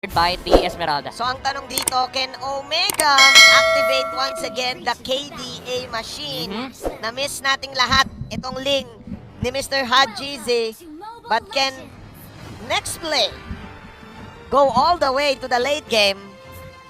by the Esmeralda. So ang tanong dito, can Omega activate once again the KDA machine? Na-miss nating lahat itong link ni Mr. Hajizi. But can next play go all the way to the late game?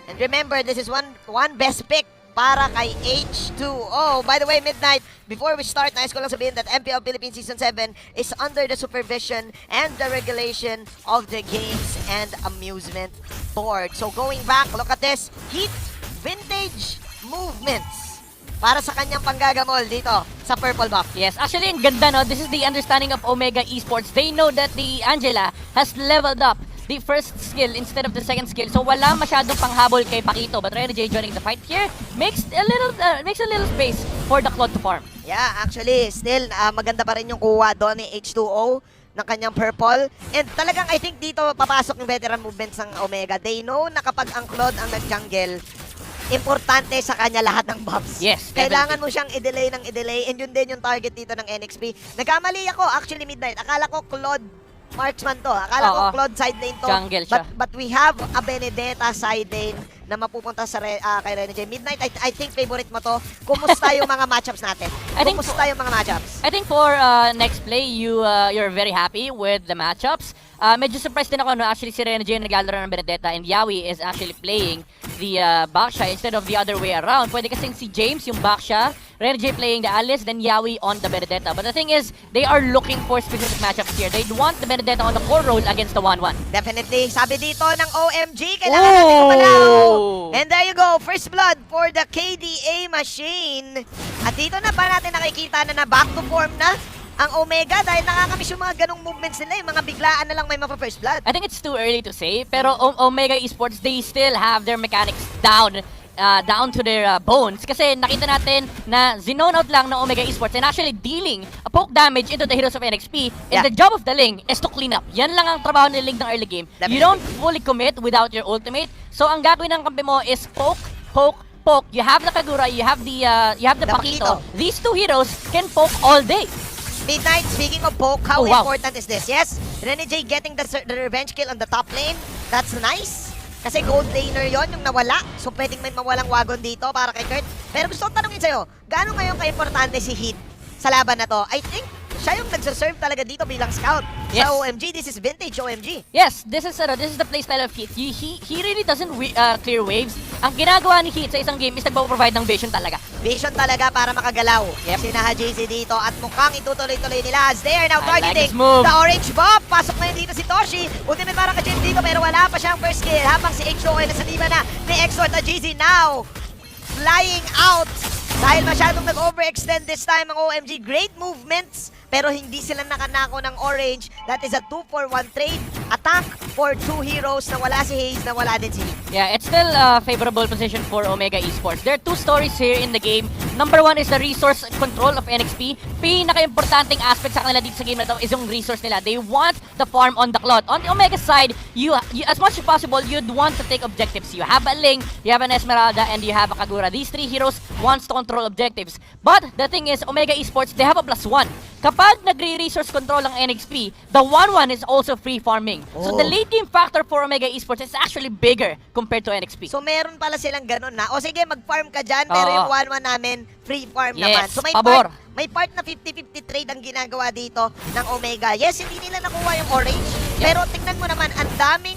And remember, this is one best pick para kay H2O. By the way, Midnight, before we start, nais ko lang sabihin that MPL Philippines Season 7 is under the supervision and the regulation of the Games and Amusement Board. So going back, look at this. Heat vintage movements para sa kanyang panggagamol dito sa Purple Buff. Yes, actually, ang ganda, no? This is the understanding of Omega Esports. They know that the Angela has leveled up the first skill instead of the second skill. So wala masyadong panghabol kay Pakito. But Rene J joining the fight here makes a little space for the Claude to farm. Yeah, actually, still maganda pa rin yung kuha doon ni H2O ng kanyang purple. And talagang I think dito papasok yung veteran movements ng Omega. They know na kapag ang Claude ang nag-jungle, importante sa kanya lahat ng buffs. Yes, Kailangan mo siyang i-delay ng i-delay. And yun din yung target dito ng NXP. Nagkamali ako, actually, Midnight. Akala ko Claude marksman to. Akala ko Claude side lane to. Jungle siya. But we have a Benedetta side lane na mapupunta sa kay Rene J. Midnight, I think favorite mo to. Kumusta yung mga matchups natin? Kumusta yung mga matchups? I think for next play, you're very happy with the matchups. Medyo surprised din ako, no? Actually, si Rene J naglalaro ng Benedetta and Yawi is actually playing the Baksha instead of the other way around. Pwede kasing si James yung Baksha, Rene J playing the Alice, then Yawi on the Benedetta. But the thing is, they are looking for specific matchups here. They want the Benedetta on the core role against the 1-1. Definitely. Sabi dito ng OMG, kailangan natin kumalaw. And there you go, first blood for the KDA machine. At dito na pa natin nakikita na back to form na ang Omega dahil nakakamiss yung mga ganong movements nila, yung mga biglaan na lang may mapa-first blood. I think it's too early to say, pero Omega Esports, they still have their mechanics down to their bones. Kasi nakita natin na zinone out lang ng Omega Esports and actually dealing a poke damage into the heroes of NXP. And the job of the Ling is to clean up. Yan lang ang trabaho ni Ling ng early game. Definitely. You don't fully commit without your ultimate. So ang gagawin ng kampi mo is poke, poke, poke. You have the Kagura, you have the Pakito. These two heroes can poke all day. Midnight, speaking of poke, how important is this? Yes, Rene J getting the revenge kill on the top lane. That's nice. Kasi gold laner yon yung nawala. So pwedeng may mawalang wagon dito para kay Kurt. Pero gusto ko tanongin sa'yo, gaano ngayon ka-importante si Heat sa laban na to? I think siya yung nagsaserve talaga dito bilang scout. Yes. Sa OMG, this is vintage OMG. Yes, this is the playstyle of Heat. He really doesn't clear waves. Ang ginagawa ni Heat sa isang game is nagpo-provide ng vision talaga. Vision talaga para makagalaw. Sina Hajizi dito at mukhang itutuloy-tuloy nila as they are now targeting the orange buff. Pasok na yun dito si Toshi. Ultimate para ka James dito pero wala pa siyang first kill. Habang si H2O ay nasa lima na ni Exort Hajizi now flying out. Dahil masyadong nag-overextend this time ang OMG. Great movements pero hindi sila nakanako ng orange. That is a 2-for-1 trade. Attack for two heroes na wala si Haze, na wala din si Heat. Yeah, it's still a favorable position for Omega Esports. There are two stories here in the game. Number one is the resource control of NXP. Pinaka-importanting aspect sa kanila dito sa game na to is yung resource nila. They want the farm on the Claude. On the Omega side, you as much as possible, you'd want to take objectives. You have a Ling, you have an Esmeralda, and you have a Kagura. These three heroes wants to control objectives. But the thing is, Omega Esports, they have a +1. Kapag nagre-resource control ang NXP, the 1-1 is also free farming. So the late game factor for Omega Esports is actually bigger compared to NXP. So meron pala silang ganun na, o sige mag-farm ka dyan, pero yung 1-1 namin, free farm naman. So pabor. may part na 50-50 trade ang ginagawa dito ng Omega. Yes, hindi nila nakuha yung orange, pero tingnan mo naman, ang daming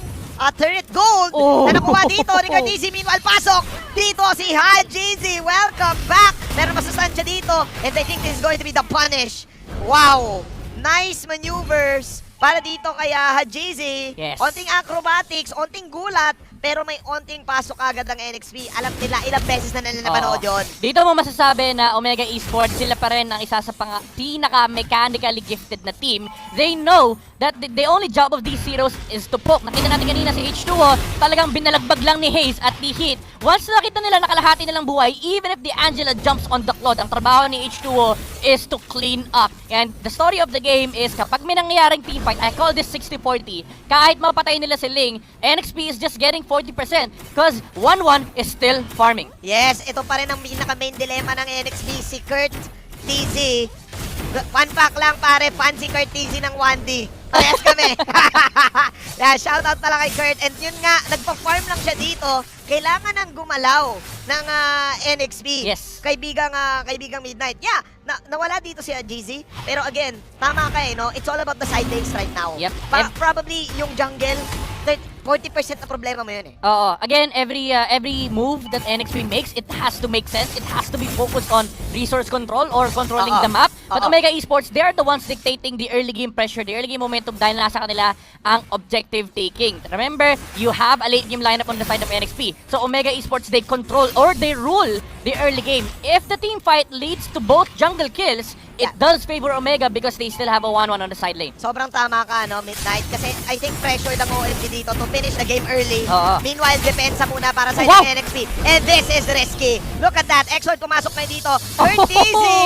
turret gold na nakuha dito. Ricardizi, meanwhile, pasok dito si Hajizi. Welcome back. Meron masustansya dito, and I think this is going to be the punish. Wow! Nice maneuvers para dito kaya Hajizi. Yes. Onting acrobatics, onting gulat, pero may onting pasok agad ng NXP. Alam nila, ilang beses na nila napanood yun. Dito mo masasabi na Omega Esports, sila pa rin ang isa sa pinaka-mechanically gifted na team. They know that the only job of these heroes is to poke. Nakita natin kanina si H2O, talagang binalagbag lang ni Haze at ni Heat. Once nakita nila nakalahati nilang buhay, even if the Angela jumps on the Claude, ang trabaho ni H2O is to clean up. And the story of the game is kapag may nangyayaring teamfight, I call this 60-40. Kahit mapatay nila si Ling, NXP is just getting 40% because 1-1 is still farming. Yes, ito pa rin ang pinaka-main dilemma ng NXP, si Kurt TZ. Fun fact lang pare, fan si Kurt TZ ng 1D. Parehas kami. Yeah, shoutout pala kay Kurt. And yun nga, nagpa-farm lang siya dito. Kailangan nang gumalaw ng NXP. Yes. Kaibigang Midnight. Yeah, nawala dito si GZ. Pero again, tama ka no? It's all about the side lanes right now. Yep. Probably yung jungle, 40% na problema mo yun eh. Oo. Again, every move that NXP makes, it has to make sense. It has to be focused on resource control or controlling the map. But Omega Esports, they are the ones dictating the early game pressure, the early game momentum dahil nasa kanila ang objective taking. Remember, you have a late game lineup on the side of NXP. So Omega Esports, they control or they rule the early game. If the team fight leads to both jungle kills, it does favor Omega because they still have a 1-1 on the side lane. Sobrang tama ka, no, Midnight. Kasi I think pressure ng OMG dito to finish the game early. Meanwhile, depensa muna para sa NXP. And this is risky. Look at that. Exort pumasok na dito. Third easy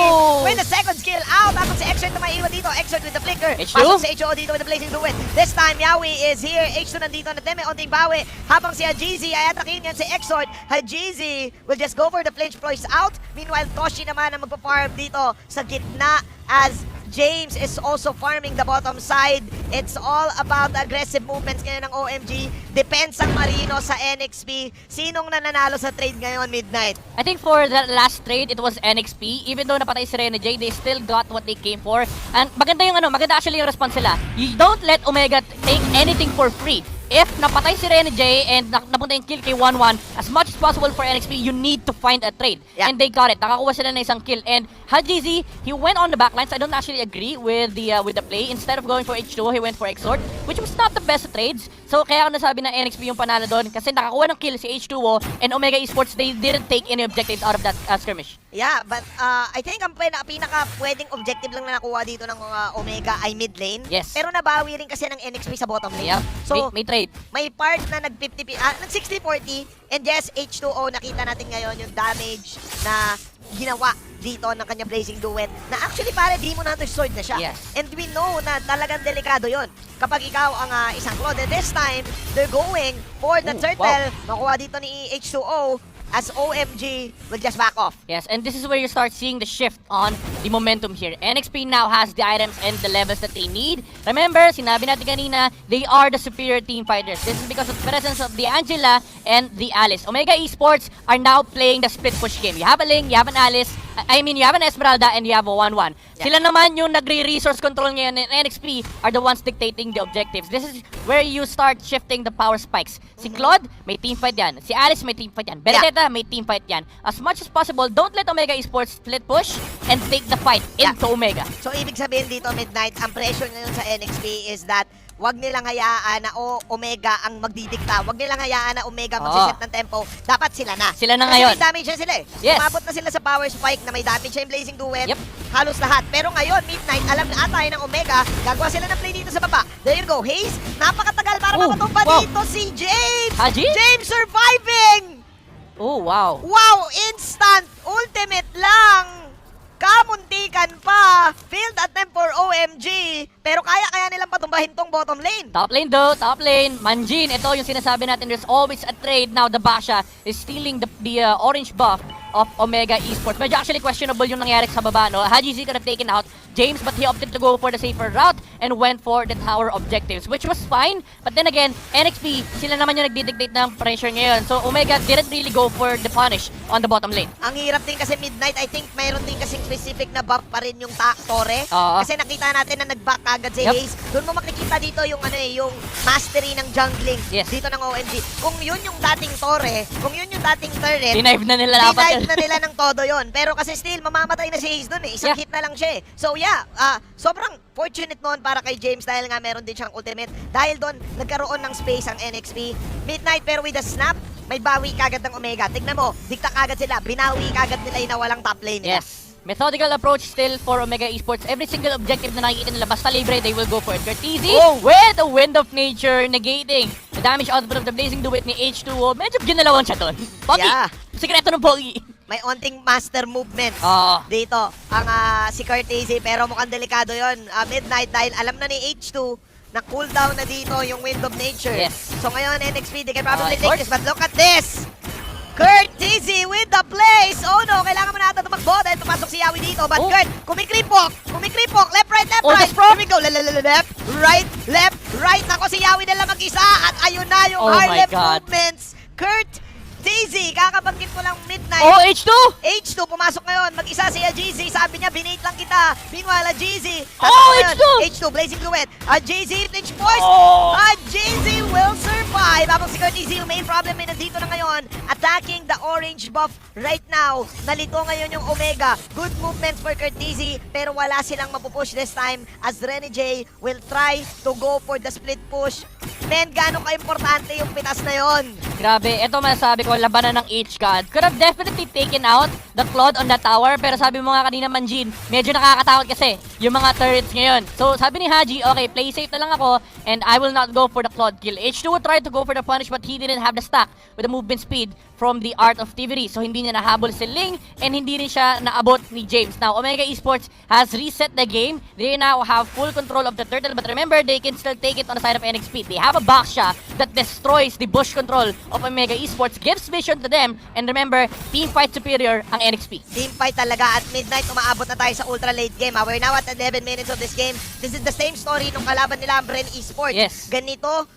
with the second skill out. Tapos si Exort na maiiwan dito. Exort with the flicker. Pasok si HO dito with the blazing duet. This time, Yawi is here. H2 nandito na teme. Onting bawi. Habang si Hajizi ay atakin yan si Exort. Hajizi will just go for the flinch ploys out. Meanwhile, Toshi naman ang magpa-farm dito sa gitna as James is also farming the bottom side. It's all about aggressive movements ngayon ng OMG. Depensang Marino sa NXP. Sinong nananalo sa trade ngayon, Midnight? I think for the last trade, it was NXP. Even though napatay si Rene J, they still got what they came for. And maganda maganda actually yung response nila. You don't let Omega take anything for free. If napatay si Rene J and napunta yung kill kay 1-1, as much as possible for NXP, you need to find a trade. Yeah. And they got it. Nakakuha sila ng isang kill. And Hajizi, he went on the backlines. I don't actually agree with the play. Instead of going for H2, he went for Exort, which was not the best trades. So kaya ako nasabi na NXP yung panalo doon kasi nakakuha ng kill si H2O and Omega Esports, they didn't take any objectives out of that skirmish. Yeah, but I think ang pinaka pwedeng objective lang na nakuha dito ng Omega ay mid lane. Yes. Pero nabawi rin kasi ng NXP sa bottom lane. Yeah. So, may trade. may part na nag 60-40 and yes, H2O nakita natin ngayon yung damage na ginawa dito ng kanya blazing duet na actually pare Demon Hunter Sword na siya. Yes. And we know na talagang delikado yon kapag ikaw ang isang Claude. And this time, they're going for the turtle. Nakuha dito ni H2O as OMG will just back off. Yes, and this is where you start seeing the shift on the momentum here. NXP now has the items and the levels that they need. Remember, sinabi natin kanina, they are the superior team fighters. This is because of the presence of the Angela and the Alice. Omega Esports are now playing the split push game. You have a Ling, you have an Alice, you have an Esmeralda, and you have a 1-1. Yeah. Sila naman yung nagre-resource control ngayon, and NXP are the ones dictating the objectives. This is where you start shifting the power spikes. Si Claude, may team fight yan. Si Alice, may team fight yan. Benedetta, may team fight yan. As much as possible, don't let Omega Esports split push and take the fight into Omega. So, ibig sabihin dito, Midnight, ang pressure ngayon sa NXP is that wag nilang hayaan na Omega ang magdidikta. Wag nilang hayaan na Omega magsiset ng tempo. Dapat sila na. Sila na kasi ngayon. May damage na sila eh. Yes. Umabot na sila sa power spike na may damage na yung blazing duet. Yep. Halos lahat. Pero ngayon, Midnight, alam na atay ng Omega. Gagawa sila ng play dito sa baba. There you go. Haze, napakatagal para makatumpa dito si James. Haji? James surviving! Oh, wow. Wow! Instant! Ultimate lang! Kamuntikan pa! Field attempt for OMG! Pero kaya nilang patumbahin tong bottom lane. Top lane though, top lane. Manjin, ito yung sinasabi natin. There's always a trade. Now the Basha is stealing the orange buff of Omega Esports. Medyo actually questionable yung nangyari sa baba, no? Hajizi could have taken out James, but he opted to go for the safer route and went for the tower objectives, which was fine. But then again, NXP, sila naman yung nagdidictate ng pressure ngayon. So Omega didn't really go for the punish on the bottom lane. Ang hirap din kasi Midnight, I think mayroon din kasing specific na buff pa rin yung Torre. Kasi nakita natin na nag-back agad si Haze. Doon mo makikita dito yung yung mastery ng jungling dito ng OMG. Kung yun yung dating Torre, kung yun yung dating turret, dinive na nila dapat. Dinive na nila ng todo yon. Pero kasi still, mamamatay na si Haze doon eh. Isang hit na lang siya eh. So yeah, sobrang fortunate noon para kay James dahil nga meron din siyang ultimate. Dahil doon, nagkaroon ng space ang NXP. Midnight pero with a snap, may bawi kagad ng Omega. Tignan mo, dikta kagad sila. Binawi kagad nila yung nawalang top lane nila. Yes. Methodical approach still for Omega Esports. Every single objective na nakikita nila, basta libre, they will go for it. Curtizy with the Wind of Nature negating the damage output of the Blazing Duet ni H2O. Medyo ginalawan siya doon. Pogi! Yeah. Sikreto ng Pogi. May onting master movement dito ang si Curtizy, pero mukhang delikado yon. Midnight dahil alam na ni H2 na cooldown na dito yung Wind of Nature. Yes. So ngayon NXP, they can probably take this, but look at this! Kurt TZ with the place. Oh no, kailangan mo na ata tumakbo dahil pumasok si Yawi dito. But Oh. Kurt, kumikripok. Left, right, Oh, right. that's from- Here we go. Left, right. Nako, si Yawi na lang mag-isa. At ayun na yung Oh high my left God. movements. Kurt TZ, kakabangkit ko lang midnight. Oh, H2! H2 pumasok ngayon. Mag-isa si GZ. Sabi niya, binate lang kita. Meanwhile, GZ. Oh, H2! H2, Blazing Duet. GZ, Flinch Force. Oh! GZ will survive. Habang si Kurt TZ, yung main problem ay nandito na ngayon. Attacking the orange buff right now. Nalito ngayon yung Omega. Good movement for Kurt TZ. Pero wala silang mapupush this time as Rene J will try to go for the split push. Men, gano'ng ka-importante yung pitas na yon? Grabe, ito masasabi ko, labanan ng H-God. Could have definitely taken out the Claude on the tower, pero sabi mo nga kanina, Manjin, medyo nakakatakot kasi yung mga turrets ngayon. So sabi ni Haji, okay, play safe na lang ako, and I will not go for the Claude kill. H2 tried to go for the punish, but he didn't have the stack with the movement speed from the Art of Thievery. So hindi niya nahabol si Ling, and hindi rin siya naabot ni James. Now, Omega Esports has reset the game. They now have full control of the turtle, but remember, they can still take it on the side of NXP. They have a Baksha that destroys the bush control of Omega Esports, gives vision to them, and remember, team fight superior ang NXP. Team fight talaga at midnight umaabot na tayo sa ultra late game. We're now at 11 minutes of this game. This is the same story nung kalaban nila ang Bren Esports. Yes. Ganito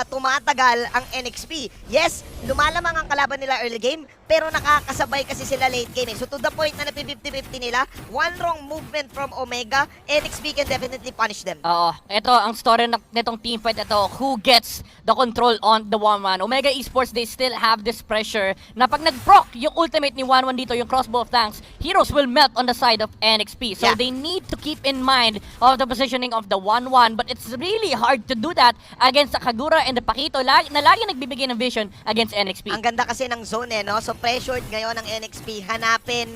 tumatagal ang NXP. Yes, lumalamang ang kalaban nila early game, pero nakakasabay kasi sila late game. So to the point na napi-50-50 nila, one wrong movement from Omega, NXP can definitely punish them. Oo, ito ang story nitong team fight ito. Who gets the control on the 1-1? Omega Esports, they still have this pressure na pag nag-proc yung ultimate ni 1-1 dito, yung crossbow of tanks, heroes will melt on the side of NXP. So Yeah. they need to keep in mind of the positioning of the 1-1, but it's really hard to do that against the Kagura and the Pakito na lagi nagbibigay ng vision against NXP. Ang ganda kasi ng zone no? So pressured ngayon ng NXP. Hanapin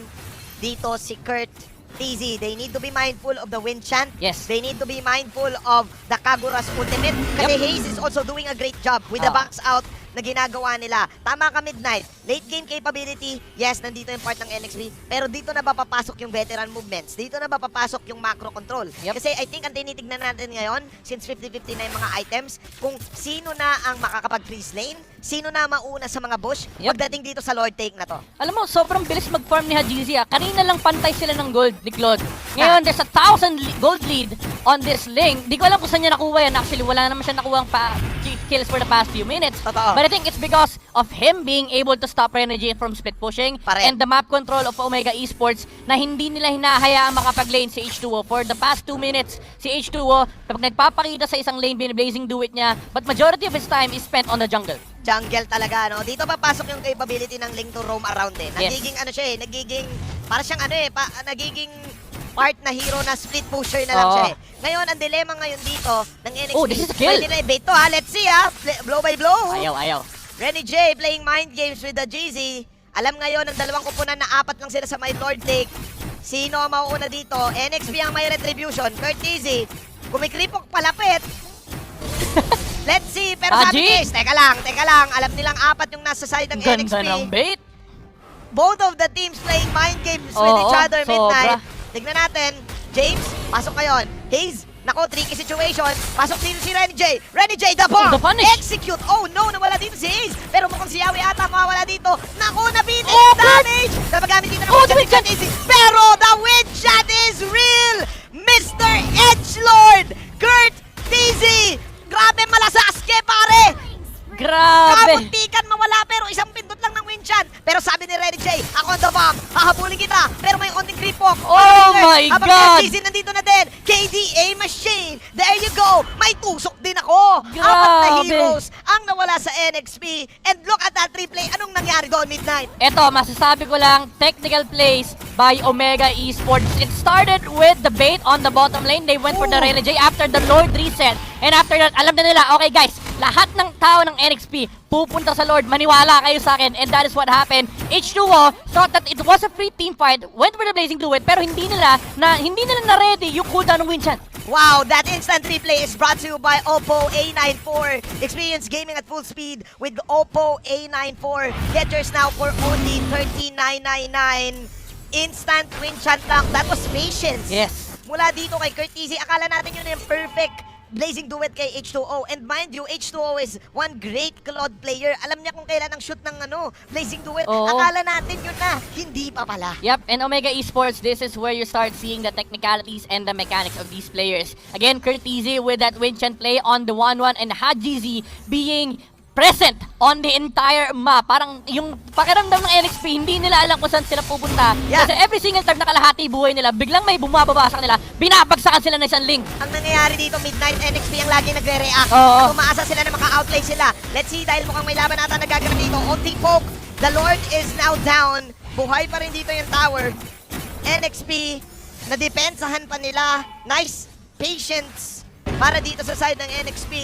dito si Kurt TZ. They need to be mindful of the wind chant. Yes. They need to be mindful of the Kagura's ultimate. Kasi Haze is also doing a great job with the box out na ginagawa nila. Tama ka, Midnight. Late game capability, yes, nandito yung part ng NXP. Pero dito na ba papasok yung veteran movements? Dito na ba papasok yung macro control? Yep. Kasi I think ang tinitignan natin ngayon, since 50-50 na yung mga items, kung sino na ang makakapag-freeze lane, sino na mauna sa mga bush, Yep. pagdating dito sa Lord Take na to. Alam mo, sobrang bilis mag-farm ni Hajizi. Kanina lang pantay sila ng gold ni Claude. Ngayon, there's a 1,000 gold lead on this Ling. Di ko alam kung saan niya nakuha yan. Actually, wala naman siya nakuha kills for the past few minutes. Totoo. But I think it's because of him being able to stop Renegade from split pushing Pare. and the map control of Omega Esports na hindi nila hinahayaang makapag-lane si H2O. For the past 2 minutes, si H2O, kapag nagpapakita sa isang lane, biniblazing do it niya, but majority of his time is spent on the jungle. Jungle talaga, no? Dito papasok yung capability ng Ling to roam around eh. Yes. Nagiging ano siya eh, nagiging, para siyang ano eh, nagiging part na hero na split pusher na lang Oo. siya eh. Ngayon, ang dilema ngayon dito ng NXT. Oh, this is a kill. Pwede na i-bait to ha, let's see ha. Blow by blow. Ayaw. Renny J playing mind games with the GZ. Alam ngayon, ang dalawang kupunan na 4 lang sila sa my Lord Take. Sino ang mauuna dito? NXP ang may retribution. Kurt TZ, kumikripok palapit. Let's see, pero sabi Haji? guys, teka lang. Alam nilang 4 yung nasa side ng Ganda NXP. ng bait. Both of the teams playing mind games with Oo, each other midnight. sobra. Tignan natin. James, pasok ngayon. Haze, nako, tricky situation. Pasok dito si Renny J. Renny J, the bomb! The punish. Execute! Oh no, nawala dito si Haze. Pero mukhang si Yawi ata mawawala dito. Nako, nabitin! Oh, Damage! Napagamit dito ng Oh, wind shot ni Easy. Pero the wind shot is real! Mr. Edgelord! Kurt TZ! Grabe malasaske, pare! Grabe. Kabuntikan mawala pero isang pindot lang ng winchan. Pero sabi ni Renny J, ako on the bomb, hahabulin kita. Pero may onting creep walk. Oh my Habang God! Season nandito na din. KDA Machine. There you go. May tusok din ako. 4 na Grabe. heroes ang nawala sa NXP. And look at that replay. Anong nangyari doon, Midnight? Eto, masasabi ko lang, technical plays by Omega Esports. It started with the bait on the bottom lane. They went for the Ooh. Rene J after the Lord reset. And after that, alam na nila, okay guys, lahat ng tao ng NXP pupunta sa Lord, maniwala kayo sa akin. And that is what happened. H2O thought that it was a free team fight, went for the Blazing Fluid, pero hindi nila na-ready yung cooldown ng Winchan. Wow, that instant replay is brought to you by Oppo A94. Experience gaming at full speed with Oppo A94. Get yours now for only $39.99. Instant win chant lang. That was patience. Yes. Mula dito kay Kurt TZ, akala natin yun yung perfect Blazing Duet kay H2O. And mind you, H2O is one great Claude player. Alam niya kung kailan ang shoot ng Blazing Duet. Oo. Akala natin yun na. Hindi pa pala. Yep, and Omega Esports, this is where you start seeing the technicalities and the mechanics of these players. Again, Curtizy with that Winchan play on the 1-1 and Hajizi being present on the entire map. Parang yung pakiramdam ng NXP, hindi nila alam kung saan sila pupunta. Yeah. Kasi every single time na kalahati buhay nila, biglang may bumababa sa kanila, binabagsakan sila ng isang link. Ang nangyayari dito, Midnight NXP ang lagi nagre-react. Oo. At umaasa sila na maka-outlay sila. Let's see, dahil mukhang may laban ata nagaganap dito. Onting poke. The Lord is now down. Buhay pa rin dito yung tower. NXP, nadepensahan pa nila. Nice patience para dito sa side ng NXP.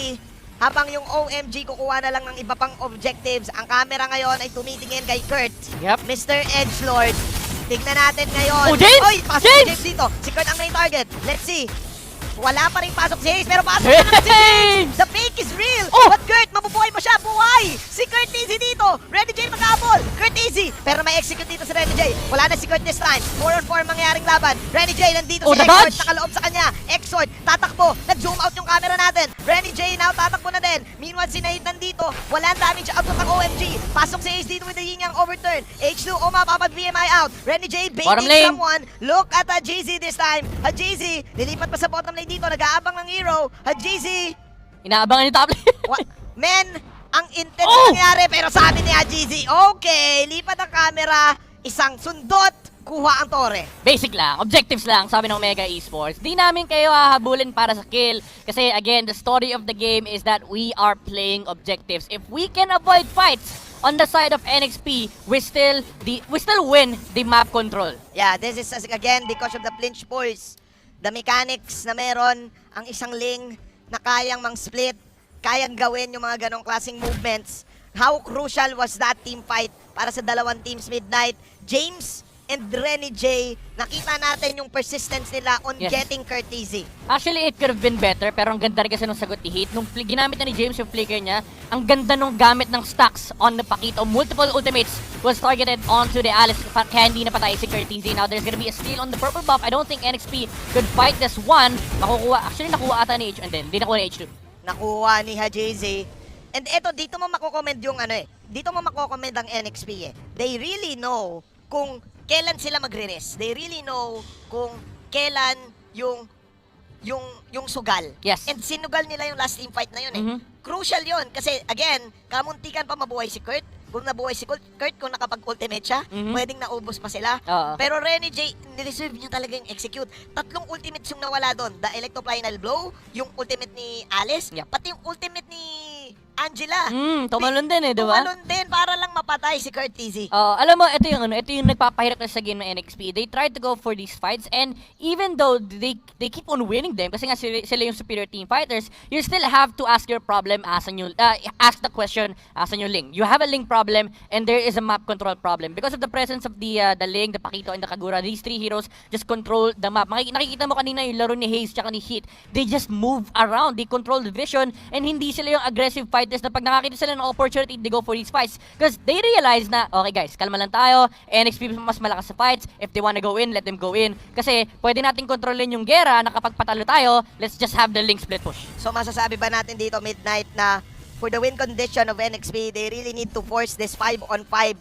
Habang yung OMG kukuha na lang ng iba pang objectives. Ang camera ngayon ay tumitingin kay Kurt. Yep. Mr. Edgelord. Tignan natin ngayon. Oh, James! Oy, pasok si James dito. Si Kurt ang main target. Let's see. Wala pa rin pasok si Ace, pero pasok na si James! The fake is real! Oh! But Kurt, mabubuhay pa siya! Buhay! Si Kurt Easy dito! Renny J mag-abol! Kurt Easy! Pero may execute dito si Renny J. Wala na si Kurt this time. 4-on-4 mangyaring laban. Renny J nandito Oh, si the Exort. dodge! Nakaloob sa kanya. Exort, tatakbo. Nag-zoom out yung camera natin. Renny J now tatakbo na din. Meanwhile, si Nahid nandito. Walang damage output ng OMG. Pasok si Ace dito with the yin-yang overturn. H2O mapapag-VMI out. Renny J Bottom baiting lane. someone. Look at Hajizi this time. Hajizi, nilipat pa sa bottom lane dito. Nag-aabang ng hero. Hajizi. Inaabangan yung top lane. Men, ang intense Oh! nangyari. Pero sabi ni Hajizi, okay, lipat ang camera. Isang sundot. Kuha ang tore. Basic lang, objectives lang, sabi ng Omega Esports. Di namin kayo hahabulin para sa kill. Kasi again, the story of the game is that we are playing objectives. If we can avoid fights on the side of NXP, we still win the map control. Yeah, this is again because of the flinch pulse. The mechanics na meron, ang isang ling na kayang mang-split, kayang gawin yung mga ganong klaseng movements. How crucial was that team fight para sa dalawang teams, Midnight? James and Renny J, nakita natin yung persistence nila on Yes. getting Curtizy. Actually, it could have been better, pero ang ganda rin kasi nung sagot ni Heat. Nung ginamit na ni James yung flicker niya, ang ganda nung gamit ng stacks on the Pakito. Multiple ultimates was targeted onto the Alice, kaya hindi napatay si Curtizy. Now, there's gonna be a steal on the purple buff. I don't think NXP could fight this one. Actually, nakuha ata ni H, and then, hindi nakuha ni H2. Nakuha ni Hajizi. And eto, dito mo makokomment yung dito mo makokomment ang NXP eh. They really know kung kailan sila magre-rest. They really know kung kailan yung sugal. Yes. And sinugal nila yung last team fight na yun eh. Mhm. Crucial yun kasi again, kamuntikan pa mabuhay si Kurt. Kung nabuhay si Kurt, kung nakapag-ultimate siya, Mhm. pwedeng naubos pa sila. Oo. Pero Renny J, nireserve niya talaga yung execute. 3 ultimates yung nawala doon. The Electroplinal Blow, yung ultimate ni Alice, Yep. pati yung ultimate ni Angela. Tumalon din eh, di ba? Tumalon din para lang mapatay si Curtizy. Alam mo, ito yung nagpapahirap na sa game ng NXP. They tried to go for these fights, and even though they keep on winning them, kasi nga sila yung superior team fighters, you still have to ask your problem as a new, ask the question as a new link. You have a link problem, and there is a map control problem. Because of the presence of the Link, the Pakito, and the Kagura, these 3 heroes just control the map. Nakikita mo kanina yung laro ni Haze tsaka ni Heat. They just move around, they control the vision, and hindi sila yung aggressive fighters na pag nakakita sila ng opportunity, they go for these fights. Because they realize na, okay guys, kalma lang tayo, NXP mas malakas sa fights, if they wanna go in, let them go in. Kasi pwede natin kontrolin yung gera na kapag patalo tayo, let's just have the Link split push. So masasabi ba natin dito, Midnight, na for the win condition of NXP, they really need to force this 5-on-5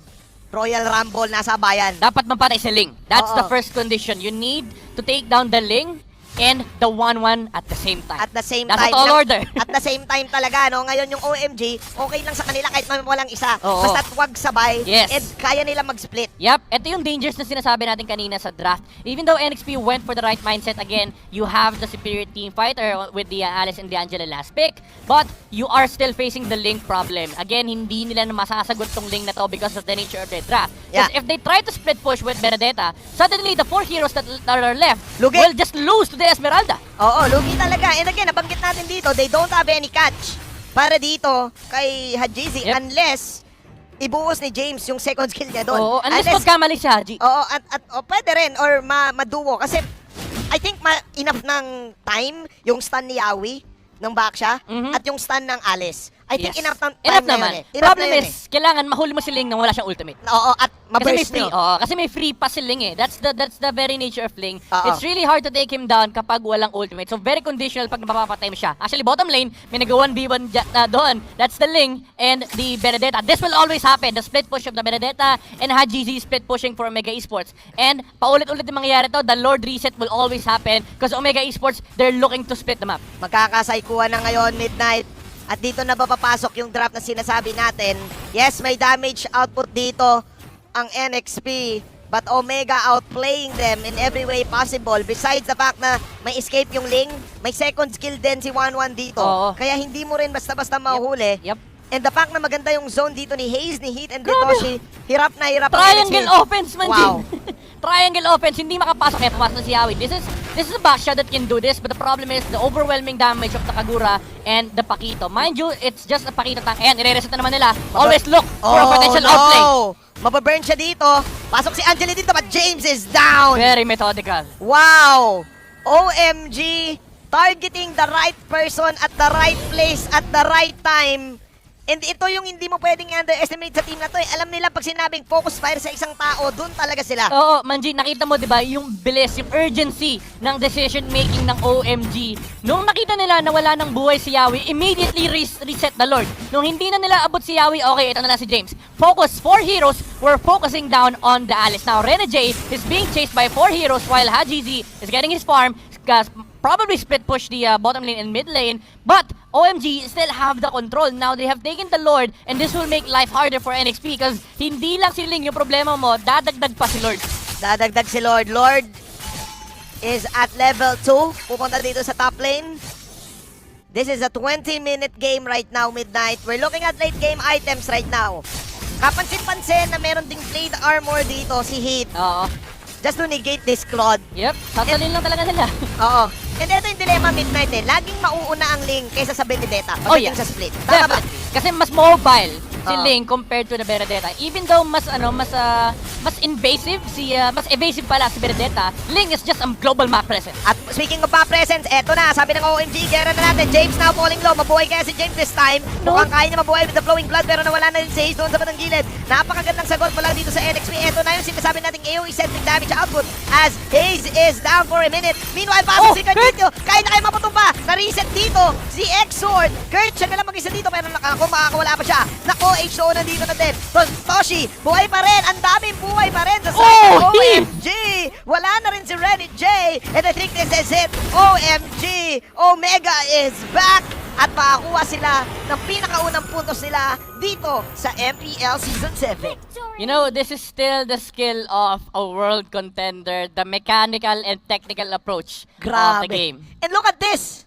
Royal Rumble nasa bayan. Dapat mapatay si Ling. That's Oo. the first condition. You need to take down the Ling and the 1-1 at the same time. At the same That's time. a tall order. At the same time talaga, no? Ngayon yung OMG, okay lang sa kanila kahit walang isa. Oo. Basta't wag sabay. Yes. And kaya nila mag-split. Yep, ito yung dangers na sinasabi natin kanina sa draft. Even though NXP went for the right mindset, again, you have the superior team fighter with the Alice and the Angela last pick, but you are still facing the Link problem. Again, hindi nila na masasagot tong Link na to because of the nature of their draft. Because Yeah. if they try to split push with Benedetta, suddenly the 4 heroes that are left Lugi. will just lose to the Esmeralda. Oo, lugi talaga. And again, nabanggit natin dito, they don't have any catch para dito kay Hajizi Yep. unless ibuhos ni James yung second skill niya doon. Oo, unless magkamali si Haji. Oo, at pwede rin or maduo kasi I think enough ng time yung stun ni Yawi ng Baksha Mhm. at yung stun ng Alice I think enough time Enough na naman. yun eh. Enough Problem na yun is, kailangan mahuli mo si Ling nang wala siyang ultimate. Oo, at Kasi may maburst free. nyo. Oo, kasi may free pa si Ling eh. That's the very nature of Ling. Oo. It's really hard to take him down kapag walang ultimate. So very conditional pag mapapatay mo siya. Actually, bottom lane, may nag-1v1 doon. That's the Ling and the Benedetta. This will always happen. The split push of the Benedetta and Hajizi split pushing for Omega Esports. And paulit-ulit yung mangyayari to, the Lord reset will always happen because Omega Esports, they're looking to split the map. Magkakasaikuan na ngayon, Midnight. At dito na papapasok yung drop na sinasabi natin. Yes, may damage output dito ang NXP. But Omega outplaying them in every way possible. Besides the fact na may escape yung Ling, may second skill din si 1-1 dito. Oo. Kaya hindi mo rin basta-basta mahuhuli. Yep. And the fact na maganda yung zone dito ni Hayes, ni Heat, and Detoshi, hirap na hirap ang Triangle NXP. offense man, Wow. Jin. Triangle offense, hindi makapasok kaya pumasok na si Yawi. This is a backshot that can do this, but the problem is the overwhelming damage of Takagura and the Pakito. Mind you, it's just a Pakito tank. Ayan, ire-reset na naman nila. Always look for a potential outplay. Mababurn siya dito. Pasok si Angeli dito, but James is down. Very methodical. Wow! OMG! Targeting the right person at the right place at the right time. And ito yung hindi mo pwedeng underestimate sa team na to. Alam nila pag sinabing focus fire sa isang tao, dun talaga sila. Oo, Manji, nakita mo 'di ba yung bilis, yung urgency ng decision making ng OMG. Nung nakita nila na wala nang buhay si Yawi, immediately reset the Lord. Nung hindi na nila abot si Yawi, okay, ito na si James. Focus, 4 heroes were focusing down on the Alice. Now, Rene J is being chased by 4 heroes while Hajizi is getting his farm. Probably split push the bottom lane and mid lane, but OMG still have the control. Now they have taken the Lord, and this will make life harder for NXP because hindi lang si Ling yung problema mo, dadagdag pa si Lord. Dadagdag si Lord. Lord is at level 2. Pupunta dito sa top lane. This is a 20-minute game right now, Midnight. We're looking at late game items right now. Kapansin-pansin na meron ding plate armor dito si Heat. Oo. Just to negate this Claude. Yep, sasalin lang talaga nila. Oo. And ito yung dilemma, Midnight eh. Laging mauuna ang Ling kaysa sa Benedetta Oh, pagdating yeah. sa split. Tama ba? Definitely. Kasi mas mobile si Oo. Ling compared to the Benedetta. Even though mas invasive mas evasive pala si Benedetta, Ling is just a global map presence. At speaking of map presence, eto na, sabi ng OMG, gera na natin. James now falling low. Mabuhay kaya si James this time. No. Mukhang kaya niya mabuhay with the flowing blood pero nawala na rin si Hayes doon sa batang gilid. Napakagandang sagot mula dito sa NXP. Eto na yung sinasabi nating AoE-centric damage output as Hayes is down for a minute. Meanwhile, pasok si Kurt dito. Kaya na kayo maputong pa. Na-reset dito si X-Sword. Kurt, siya na lang mag-isa dito pero ako makakawala pa siya. Nako, H-O nandito na din. Toshi, buhay pa rin. Ang daming buhay pa rin sa side ng OMG. Wala na rin si Reddit J. And I think this is it. OMG. Omega is back. At makakuha sila ng pinakaunang puntos nila dito sa MPL Season 7. You know, this is still the skill of a world contender, the mechanical and technical approach of the game. And look at this.